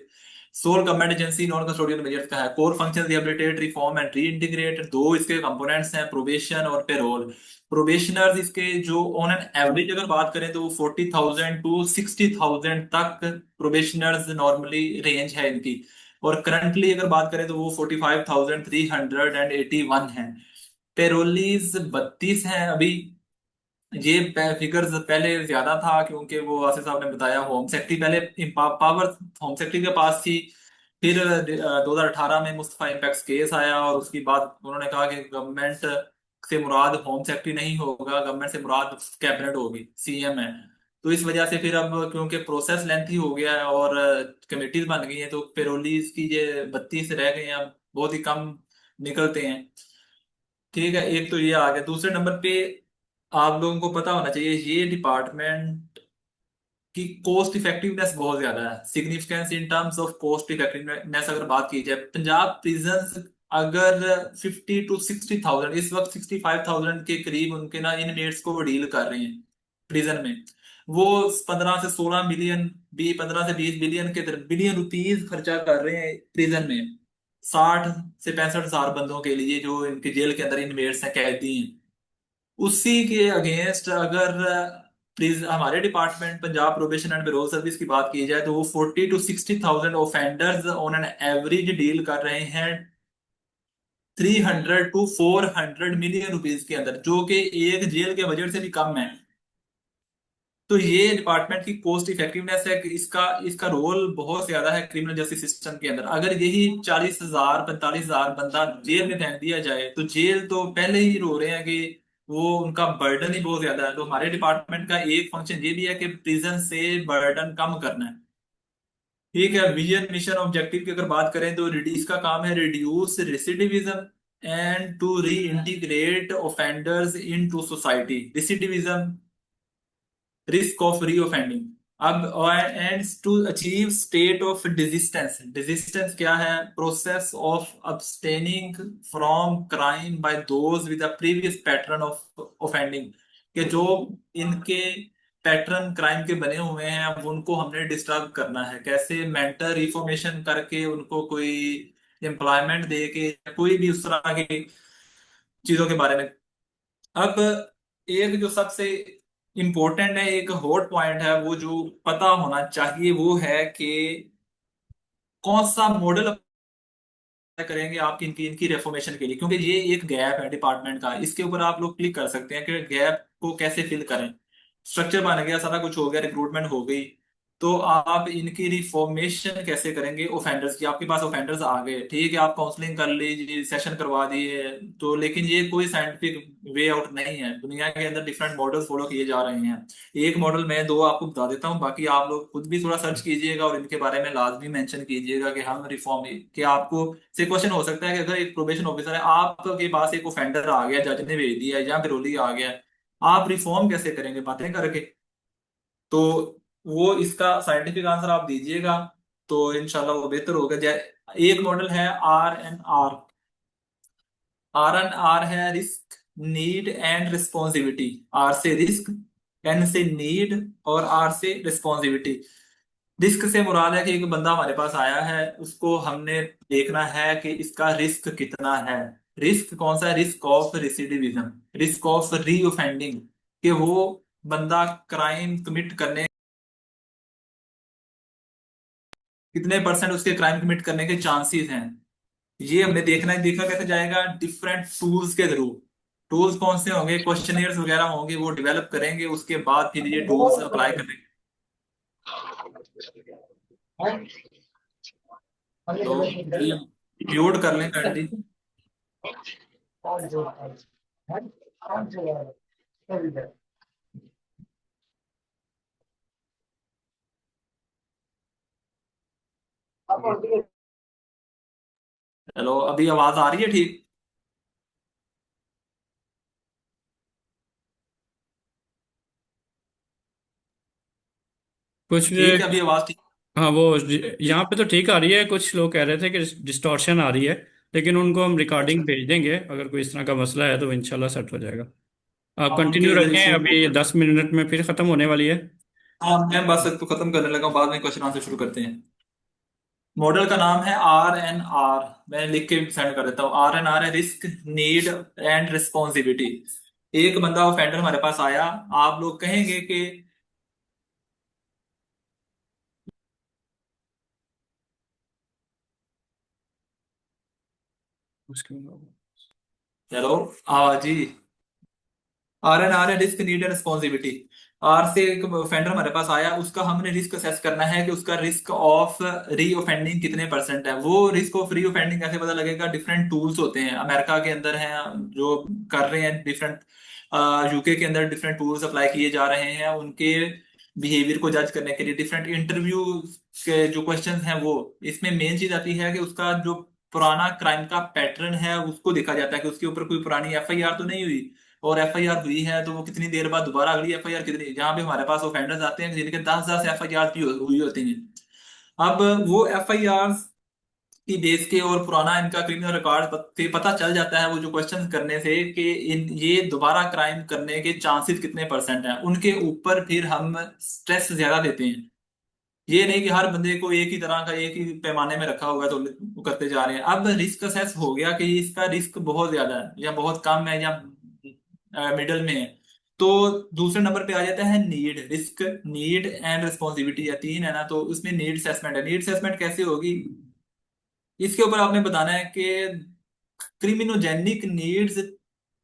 Sole government agency non custodial measures का है। Core function rehabilitate, reform and reintegrate. दो इसके कंपोनेंट्स हैं, प्रोबेशन और पेरोल। प्रोबेशनर्स इसके जो ऑन एन एवरेज अगर बात करें तो 40,000 टू 60,000 तक प्रोबेशनर्स नॉर्मली रेंज है इनकी। और करंटली अगर बात करें तो वो 45,381 है। पेरोलीज 32 हैं अभी। ये फिगर्स पहले ज्यादा था क्योंकि वो आसिफ साहब ने बताया होम सेक्रेटरी पहले पावर होम सेक्रेटरी के पास थी। फिर 2018 में मुस्तफा इम्पैक्ट केस आया, और उसके बाद उन्होंने कहा कि गवर्नमेंट से मुराद होम सेक्रेटरी नहीं होगा, गवर्नमेंट से मुराद कैबिनेट होगी, सीएम है। तो इस वजह से फिर अब क्योंकि प्रोसेस लेंथी हो गया है और कमेटीज बन गई हैं, तो पेरोलीज की ये 32 रह गए हैं, अब बहुत ही कम निकलते हैं। ठीक है, एक तो ये आ गया। दूसरे नंबर पे आप लोगों को पता होना चाहिए, ये डिपार्टमेंट की कॉस्ट इफेक्टिवनेस बहुत ज्यादा है। Significance in terms of cost effectiveness अगर बात की जाए, पंजाब प्रिजन्स अगर 50 to 60 थाउजेंड, इस वक्त 65,000 के करीब उनके ना इनमेट्स को डील कर रहे हैं प्रिजन में। वो 15 से 16 मिलियन, 15 से 20 बिलियन के बिलियन रुपीज खर्चा कर रहे हैं प्रिजन में, 60 से 65 हजार बंदों के लिए जो इनके जेल के अंदर इनमेट्स हैं, कैदी हैं। उसी के अगेंस्ट अगर हमारे department Punjab probation and payroll service की बात की जाए, तो वो 40 to 60 thousand offenders on an average deal कर रहे हैं 300 to 400 मिलियन रुपीज के अंदर, जो कि एक जेल के बजट से भी कम है। तो ये डिपार्टमेंट की कॉस्ट इफेक्टिवनेस है कि इसका इसका रोल बहुत ज्यादा है क्रिमिनल जस्टिस सिस्टम के अंदर। अगर यही 40,000 45,000 बंदा जेल में फेंक दिया जाए, तो जेल तो पहले ही रो रहे हैं कि वो उनका बर्डन ही बहुत ज्यादा है। तो हमारे डिपार्टमेंट का एक फंक्शन ये भी है कि प्रिजन से बर्डन कम करना है। ठीक है, विजन मिशन ऑब्जेक्टिव की अगर बात करें, तो इसका काम है reduce recidivism and to reintegrate offenders into society. Recidivism, risk of reoffending. अब and to achieve state of desistance. Desistance क्या है? Process of abstaining from crime by those with a previous pattern of offending, कि जो इनके pattern crime के बने हुए हैं, अब उनको हमने डिस्टर्ब करना है। कैसे? मेंटल रिफॉर्मेशन करके, उनको कोई एम्प्लॉयमेंट दे के, कोई भी उस तरह की चीजों के बारे में। अब एक जो सबसे इम्पोर्टेंट है, एक हॉट पॉइंट है, वो जो पता होना चाहिए, वो है कि कौन सा मॉडल करेंगे आप इनकी इनकी रेफॉर्मेशन के लिए, क्योंकि ये एक गैप है डिपार्टमेंट का। इसके ऊपर आप लोग क्लिक कर सकते हैं कि गैप को कैसे फिल करें। स्ट्रक्चर बन गया, सारा कुछ हो गया, रिक्रूटमेंट हो गई, तो आप इनकी रिफॉर्मेशन कैसे करेंगे ऑफेंडर्स की? आपके पास ऑफेंडर्स आ गए, ठीक है, आप काउंसलिंग कर लीजिए, सेशन करवा दिए, तो लेकिन ये कोई साइंटिफिक वे आउट नहीं है। दुनिया के अंदर डिफरेंट मॉडल्स फॉलो किए जा रहे हैं। एक मॉडल मैं दो आपको बता देता हूँ, बाकी आप लोग खुद भी थोड़ा सर्च कीजिएगा और इनके बारे में लाजमी मेंशन कीजिएगा कि हम रिफॉर्म के आपको से क्वेश्चन हो सकता है कि अगर एक प्रोबेशन ऑफिसर है, आपके पास एक ऑफेंडर आ गया, जज ने भेज दिया या फिर आ गया, आप रिफॉर्म कैसे करेंगे बातें करके? तो वो इसका साइंटिफिक आंसर आप दीजिएगा, तो इंशाल्लाह वो बेहतर होगा। एक मॉडल है RNR। RNR है risk, need and responsibility. R से रिस्क, एन से नीड, और आर से रिस्पॉन्सिबिलिटी। रिस्क से मुराद है कि एक बंदा हमारे पास आया है, उसको हमने देखना है कि इसका रिस्क कितना है। रिस्क कौन सा है? रिस्क ऑफ रेसिडिविज्म, रिस्क ऑफ रीऑफेंडिंग, कि वो बंदा क्राइम कमिट करने, कितने परसेंट उसके क्राइम कमिट करने के चांसेस हैं, ये हमने देखना है। देखा कैसे जाएगा? डिफरेंट टूल्स के थ्रू। टूल्स कौन से होंगे? क्वेश्चनर्स वगैरह होंगे, वो डेवलप करेंगे, उसके बाद फिर ये टूल्स अप्लाई करेंगे। तो ये म्यूट कर लें कैंडी। हेलो, अभी आवाज आ रही है ठीक? कुछ। ठीक है, अभी आवाज ठीक। हाँ, वो यहाँ पे तो ठीक आ रही है। कुछ लोग कह रहे थे कि डिस्टॉर्शन आ रही है, लेकिन उनको हम अच्छा, रिकॉर्डिंग भेज देंगे। अगर कोई इस तरह का मसला है तो इंशाल्लाह सेट हो जाएगा। आप हाँ उनके कंटिन्यू इधर रखें, इशू अभी होगा। 10 मिनट में फिर ख़त्म होने वाली है। हाँ, मैं बस तो खत्म करने लगा हूँ, बाद में क्वेश्चन आंसर शुरू करते हैं। मॉडल का नाम है RNR। मैं लिख के सेंड कर देता हूँ। RNR है रिस्क, नीड एंड रिस्पॉन्सिबिलिटी। एक बंदा ऑफेंडर हमारे पास आया, आप लोग कहेंगे कि उसके बाद हेलो, हाँ जी। RNR है risk, need and responsibility. R से एक ऑफेंडर हमारे पास आया, उसका हमने रिस्क असेस करना है कि उसका रिस्क ऑफ री ऑफेंडिंग कितने परसेंट है। वो रिस्क ऑफ री ऑफेंडिंग कैसे पता लगेगा? डिफरेंट टूल्स होते हैं अमेरिका के अंदर हैं जो कर रहे हैं, डिफरेंट यूके के अंदर डिफरेंट टूल्स अप्लाई किए जा रहे हैं उनके बिहेवियर को जज करने के लिए। डिफरेंट इंटरव्यू के जो क्वेश्चंस हैं, वो इसमें मेन चीज आती है कि उसका जो पुराना क्राइम का पैटर्न है उसको देखा जाता है कि उसके ऊपर कोई पुरानी एफआईआर तो नहीं हुई, और एफआईआर हुई है तो वो कितनी देर बाद दोबारा अगली एफआईआर कितनी। जहां पे हमारे पास ऑफेंडर्स आते हैं जिनके 10,000 से एफआईआर भी हुई होती हैं। अब वो एफआईआर की बेस के और पुराना इनका क्रिमिनल रिकॉर्ड से पता चल जाता है वो जो क्वेश्चन करने से कि इन ये दोबारा क्राइम करने के चांसेस कितने परसेंट हैं। उनके ऊपर फिर हम स्ट्रेस ज्यादा देते हैं। ये नहीं कि हर बंदे को एक ही तरह का एक ही पैमाने में रखा हुआ है तो वो करते जा रहे हैं। अब रिस्क असेस हो गया कि इसका रिस्क बहुत ज्यादा है या बहुत कम है या मिडल में है, तो दूसरे नंबर पे आ जाता है need. Risk, need and responsibility, या तीन है ना, तो उसमें नीड असेसमेंट है। नीड असेसमेंट कैसे होगी? इसके ऊपर आपने बताना है कि क्रिमिनोजेनिक नीड्स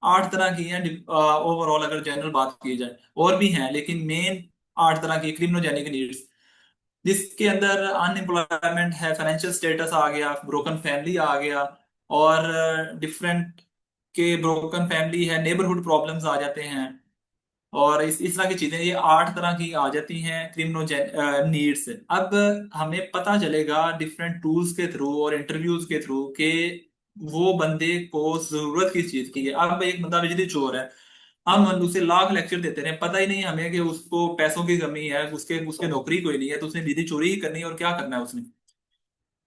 8 तरह की हैं ओवरऑल, अगर जनरल बात की जाए और भी हैं, लेकिन मेन 8 तरह की क्रिमिनोजेनिक नीड्स, जिसके अंदर अनएम्प्लॉयमेंट है, फाइनेंशियल स्टेटस आ गया, ब्रोकन फैमिली आ गया, और डिफरेंट के ब्रोकन फैमिली है, नेबरहुड प्रॉब्लम्स आ जाते हैं, और इस तरह की चीजें, ये 8 तरह की आ जाती हैं क्रिमिनोजेन नीड्स। अब हमें पता चलेगा डिफरेंट टूल्स के थ्रू और इंटरव्यूज के थ्रू कि वो बंदे को जरूरत किस चीज की है। अब एक बंदा बिजली चोर है, हम उसे लाख लेक्चर देते रहे, पता ही नहीं हमें कि उसको पैसों की कमी है, उसके उसके नौकरी कोई नहीं है, तो उसने बिजली चोरी ही करनी है, और क्या करना है उसने।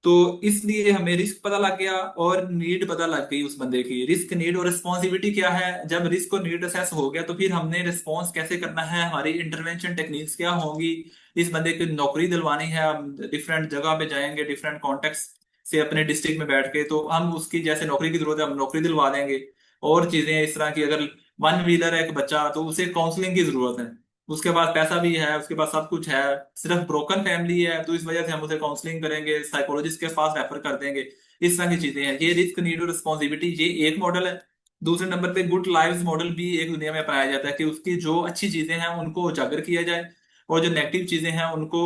तो इसलिए हमें रिस्क पता लग गया और नीड पता लग गई उस बंदे की। रिस्क, नीड और रिस्पॉन्सिबिलिटी क्या है? जब रिस्क और नीड असेस हो गया तो फिर हमने रिस्पॉन्स कैसे करना है, हमारी इंटरवेंशन टेक्निक्स क्या होंगी। इस बंदे की नौकरी दिलवानी है, हम डिफरेंट जगह पे जाएंगे, डिफरेंट कॉन्टेक्स्ट से अपने डिस्ट्रिक्ट में बैठ के, तो हम उसकी जैसे नौकरी की जरूरत है हम नौकरी दिलवा देंगे। और चीजें इस तरह की, अगर वन व्हीलर है एक बच्चा तो उसे काउंसलिंग की जरूरत है, उसके पास पैसा भी है, उसके पास सब कुछ है, सिर्फ ब्रोकन फैमिली है, तो इस वजह से हम उसे काउंसलिंग करेंगे, साइकोलॉजिस्ट के पास रेफर कर देंगे। इस तरह की चीजें हैं। ये रिस्क, नीड और रिस्पॉन्सिबिलिटी, ये एक मॉडल है। दूसरे नंबर पे गुड लाइव्स मॉडल भी एक दुनिया में अपनाया जाता है कि उसकी जो अच्छी चीजें हैं उनको उजागर किया जाए, और जो नेगेटिव चीजें हैं उनको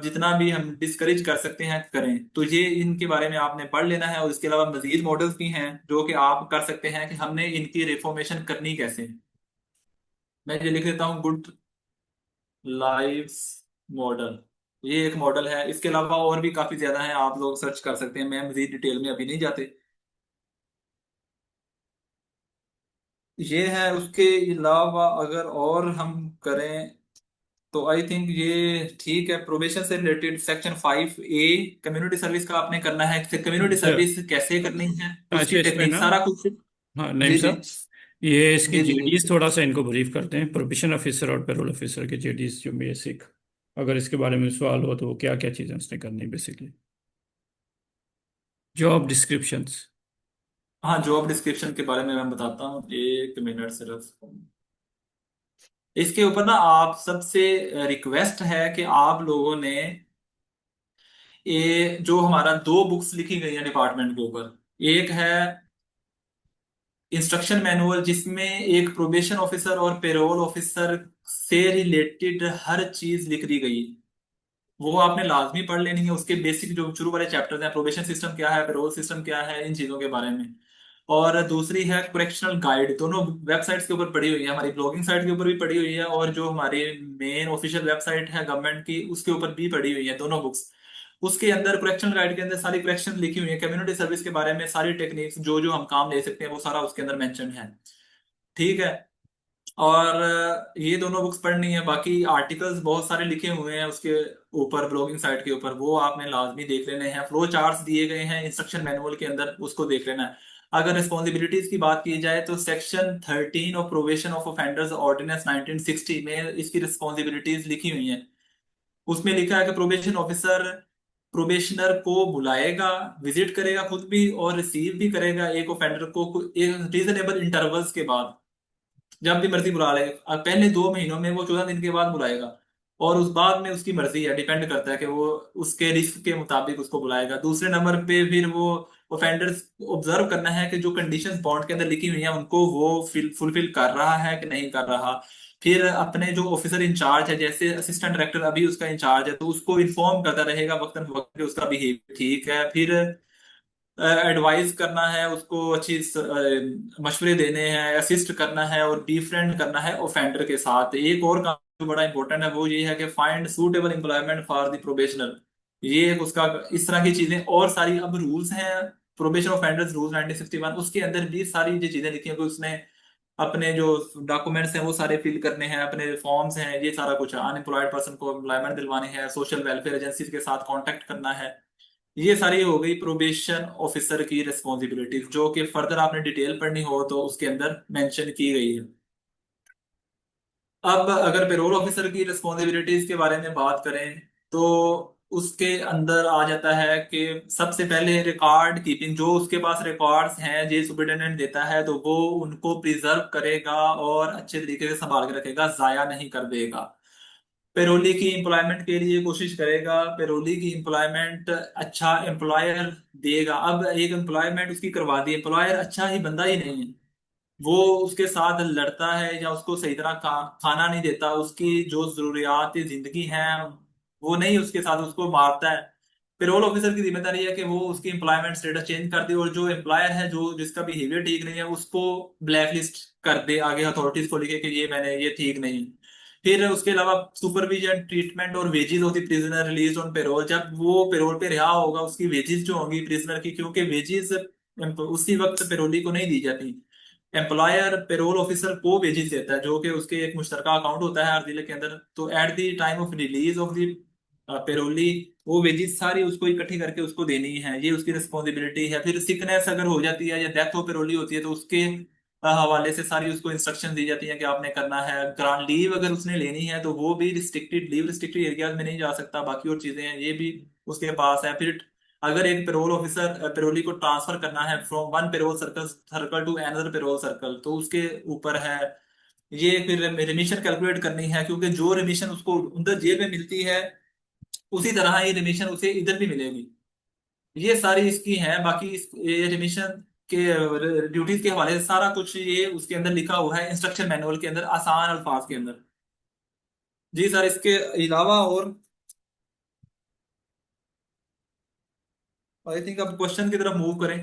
जितना भी हम डिस्करेज कर सकते हैं करें। तो ये इनके बारे में आपने पढ़ लेना है, और इसके अलावा मजीद मॉडल्स भी हैं जो कि आप कर सकते हैं कि हमने इनकी रिफॉर्मेशन करनी कैसे है। मैं ये लिख देता हूँ, गुड लाइव्स मॉडल, ये एक मॉडल है। इसके अलावा और भी काफी ज्यादा है, आप लोग सर्च कर सकते हैं, मैं मजीद डिटेल में अभी नहीं जाते। ये है। उसके अलावा अगर और हम करें तो आई थिंक ये ठीक है। प्रोबेशन से related section 5A, community service का आपने करना है, कम्युनिटी अच्छा। सर्विस कैसे करनी है, अच्छा, उसकी इसमें टेक्निक ना, सारा कुछ। हाँ नईम जी जी साहब, ये इसकी जी जी जी। जेडीज थोड़ा सा इनको ब्रीफ करते हैं, प्रोबेशन ऑफिसर और पेरोल ऑफिसर के जेडीज जो बेसिक, अगर इसके बारे में सवाल हो तो वो क्या क्या चीज़ें उसने करनी है बेसिकली, जॉब डिस्क्रिप्शंस। हाँ, जॉब डिस्क्रिप्शन के बारे में मैं बताता हूँ, 1 मिनट सिर्फ। इसके ऊपर ना आप सबसे रिक्वेस्ट है कि आप लोगों ने ये जो हमारा 2 बुक्स लिखी गई है डिपार्टमेंट के ऊपर, एक है इंस्ट्रक्शन मैनुअल जिसमें एक प्रोबेशन ऑफिसर और पेरोल ऑफिसर से रिलेटेड हर चीज लिख दी गई है, वो आपने लाजमी पढ़ लेनी है। उसके बेसिक जो शुरू वाले चैप्टर्स हैं, प्रोबेशन सिस्टम क्या है, पेरोल सिस्टम क्या है, इन चीजों के बारे में। और दूसरी है करेक्शनल गाइड, दोनों वेबसाइट्स के ऊपर पड़ी हुई है, हमारी ब्लॉगिंग साइट के ऊपर भी पड़ी हुई है, और जो हमारी मेन ऑफिशियल वेबसाइट है गवर्नमेंट की उसके ऊपर भी पड़ी हुई है दोनों बुक्स। उसके अंदर करेक्शनल गाइड के अंदर सारी करेक्शन लिखी हुई है, कम्युनिटी सर्विस के बारे में सारी टेक्निक्स जो जो हम काम ले सकते हैं वो सारा उसके अंदर मेंशन है। ठीक है। और ये दोनों बुक्स पढ़नी है। बाकी आर्टिकल्स बहुत सारे लिखे हुए हैं उसके ऊपर, ब्लॉगिंग साइट के ऊपर, वो आपने लाजमी देख लेने हैं। फ्लो चार्ट्स दिए गए हैं इंस्ट्रक्शन मैनुअल के अंदर, उसको देख लेना है। अगर रिस्पॉन्सिबिलिटीज की बात की जाए तो section 13 of probation of offenders ordinance 1960 में इसकी रिस्पॉन्सिबिलिटीज लिखी हुई हैं। उसमें लिखा है कि प्रोबेशन ऑफिसर प्रोबेशनर को बुलाएगा, विजिट करेगा खुद भी, और रिसीव भी करेगा एक ऑफेंडर को एक रीजनेबल इंटरवल्स के बाद, जब भी मर्जी बुला ले। अब पहले 2 महीनों में वो 14 दिन के बाद बुलाएगा, और उस बाद में उसकी मर्जी है, डिपेंड करता है कि वो उसके रिस्क के मुताबिक उसको बुलाएगा। दूसरे नंबर पे फिर वो ऑफेंडर्स ऑब्जर्व करना है कि जो कंडीशंस बॉन्ड के अंदर लिखी हुई हैं उनको वो फुलफिल कर रहा है कि नहीं कर रहा। फिर अपने जो ऑफिसर इंचार्ज है, जैसे असिस्टेंट डायरेक्टर अभी उसका इंचार्ज है, तो उसको इन्फॉर्म करता रहेगा वक्तन वक्त कि उसका बिहेवियर ठीक है। फिर एडवाइस करना है उसको, अच्छी मशवरे देने हैं, असिस्ट करना है और बीफ्रेंड करना है ऑफेंडर के साथ। एक और काम जो बड़ा इंपॉर्टेंट है वो ये है कि find suitable employment for the probationer. ये एक उसका इस तरह की चीजें और सारी अब रूल्स हैं, प्रोबेशन ऑफेंडर्स रूल 1961, उसके अंदर भी सारी जो चीजें लिखी हैं कि उसने अपने जो डॉक्यूमेंट्स हैं वो सारे फिल करने हैं, अपने फॉर्म्स हैं, ये सारा कुछ अनएम्प्लॉयड पर्सन को एम्प्लॉयमेंट दिलवाने हैं, सोशल वेलफेयर एजेंसी के साथ कांटेक्ट करना है। ये सारी हो गई प्रोबेशन ऑफिसर की रिस्पॉन्सिबिलिटीज, जो कि फर्दर आपने डिटेल पढ़नी हो तो उसके अंदर मेंशन की गई है। अब अगर पेरोल ऑफिसर की रिस्पॉन्सिबिलिटीज के बारे में बात करें तो उसके अंदर आ जाता है कि सबसे पहले रिकॉर्ड कीपिंग, जो उसके पास रिकॉर्ड्स हैं जे सुपरिटेंडेंट देता है तो वो उनको प्रिजर्व करेगा और अच्छे तरीके से संभाल के रखेगा, जाया नहीं कर देगा। पेरोली की एम्प्लॉयमेंट के लिए कोशिश करेगा, पेरोली की एम्प्लॉयमेंट अच्छा एम्प्लॉयर देगा। अब एक एम्प्लॉयमेंट उसकी करवा दी, एम्प्लॉयर अच्छा ही बंदा ही नहीं है, वो उसके साथ लड़ता है या उसको सही तरह खाना नहीं देता, उसकी जो जरूरियात जिंदगी हैं वो नहीं उसके साथ, उसको मारता है। पेरोल ऑफिसर की जिम्मेदारी है कि वो उसकी एम्प्लॉयमेंट स्टेटस चेंज कर दे और जो एम्प्लॉयर है जो जिसका बिहेवियर ठीक नहीं है उसको ब्लैकलिस्ट कर दे आगे अथॉरिटीज को लिखे कि ये मैंने ये ठीक नहीं। फिर उसके अलावा सुपरविजन, ट्रीटमेंट और wages of the prisoner release on payroll, जब वो पेरोल पे रिहा होगा उसकी वेजेस जो होंगी प्रिजनर की, क्योंकि वेजेस उसी वक्त पेरोली को नहीं दी जाती। एम्प्लॉयर पेरोल ऑफिसर को वेजेस देता है जो कि उसके एक मुश्तरका अकाउंट होता है हर जिले के अंदर, तो at the time of release of the parolee वो वेजेस सारी उसको इकट्ठी करके उसको देनी है, ये उसकी रिस्पॉन्सिबिलिटी है। फिर सिकनेस अगर हो जाती है या डेथ ऑफ पेरोली होती है तो उसके हवाले से सारी उसको इंस्ट्रक्शन दी जाती है कि आपने करना है। ग्रांड लीव अगर उसने लेनी है तो वो भी रिस्ट्रिक्टेड लीव, रिस्ट्रिक्टेड एरियाज में नहीं जा सकता, बाकी और चीजें हैं ये भी उसके पास है। फिर अगर एक पेरोल ऑफिसर पेरोली को ट्रांसफर करना है from one parole circle circle to another parole circle तो उसके ऊपर है। ये फिर रिमिशन कैलकुलेट करनी है, क्योंकि जो रिमिशन उसको उधर जेल में मिलती है उसी तरह ही रिमिशन उसे इधर भी मिलेगी। ये सारी इसकी हैं, बाकी ये रिमिशन के ड्यूटीज के हवाले से सारा कुछ ये उसके अंदर लिखा हुआ है इंस्ट्रक्शन मैनुअल के अंदर, आसान अल्फाज के अंदर। जी सर, इसके अलावा और आई थिंक अब क्वेश्चन की तरफ मूव करें।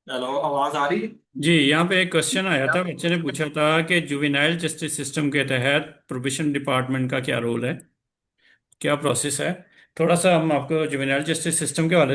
हेलो, आवाज आ रही है? जी, यहाँ पे एक क्वेश्चन आया था, बच्चे ने पूछा था कि जुवेनाइल जस्टिस सिस्टम के तहत प्रोबेशन डिपार्टमेंट का क्या रोल है, क्या प्रोसेस है। थोड़ा सा हम आपको जुवेनाइल जस्टिस सिस्टम के हवाले